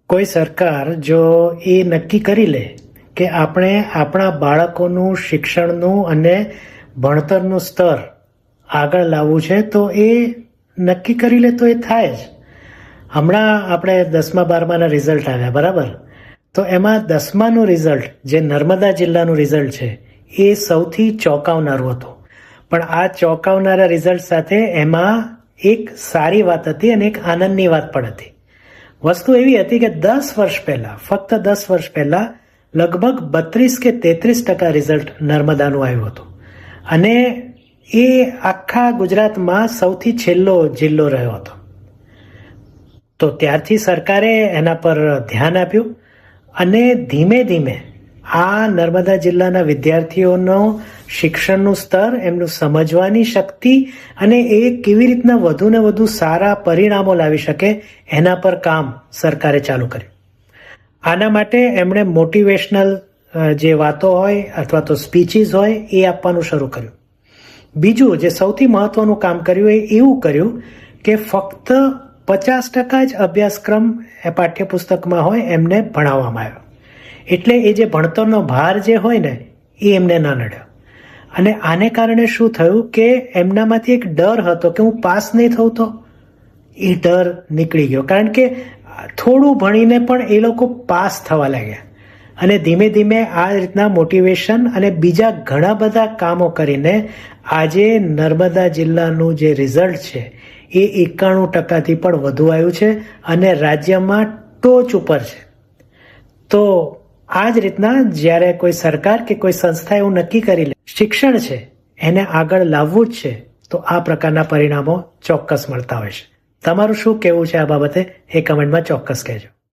કોઈ સરકાર જો એ નક્કી કરી લે કે આપણે આપણા બાળકોનું શિક્ષણનું અને ભણતરનું સ્તર આગળ લાવવું છે તો એ નક્કી કરી લે તો એ થાય જ. હમણાં આપણે 10મા 12માના રિઝલ્ટ આવ્યા, બરાબર? તો એમાં 10માનું રિઝલ્ટ, જે નર્મદા જિલ્લાનું રિઝલ્ટ છે, એ સૌથી ચોંકાવનારું હતું. પણ આ ચોંકાવનારા રિઝલ્ટ સાથે એમાં એક સારી વાત હતી અને એક આનંદની વાત પણ હતી. વસ્તુ એવી હતી કે 10 વર્ષ પહેલા, ફક્ત 10 વર્ષ પહેલા લગભગ 32 કે 33% રિઝલ્ટ નર્મદાનું આવ્યું હતું અને એ આખા ગુજરાતમાં સૌથી છેલ્લો જિલ્લો રહ્યો હતો. તો ત્યારથી સરકારે એના પર ધ્યાન આપ્યું અને ધીમે ધીમે આ નર્મદા જિલ્લાના વિદ્યાર્થીઓનો શિક્ષણનું સ્તર, એમનું સમજવાની શક્તિ અને એ કેવી રીતના વધુ ને વધુ સારા પરિણામો લાવી શકે એના પર કામ સરકારે ચાલુ કર્યું. આના માટે એમણે મોટિવેશનલ જે વાતો હોય અથવા તો સ્પીચીસ હોય એ આપવાનું શરૂ કર્યું. બીજું જે સૌથી મહત્વનું કામ કર્યું એ એવું કર્યું કે ફક્ત 50% જ અભ્યાસક્રમ એ પાઠ્યપુસ્તકમાં હોય એમને ભણાવવામાં આવ્યો. એટલે એ જે ભણતરનો ભાર જે હોય ને એ એમને ના નડ્યો. અને આને કારણે શું થયું કે એમનામાંથી એક ડર હતો કે હું પાસ નહીં થઉં, તો એ ડર નીકળી ગયો. કારણ કે થોડું ભણીને પણ એ લોકો પાસ થવા લાગ્યા અને ધીમે ધીમે આ રીતના મોટિવેશન અને બીજા ઘણા બધા કામો કરીને આજે નર્મદા જિલ્લાનું જે રિઝલ્ટ છે એ 91%થી પણ વધુ આવ્યું છે અને રાજ્યમાં ટોચ ઉપર છે. તો આ જ રીતના જ્યારે કોઈ સરકાર કે કોઈ સંસ્થા એવું નક્કી કરી લે શિક્ષણ છે એને આગળ લાવવું જ છે, તો આ પ્રકારના પરિણામો ચોક્કસ મળતા હોય છે. તમારું શું કહેવું છે આ બાબતે એ કમેન્ટમાં ચોક્કસ કહેજો.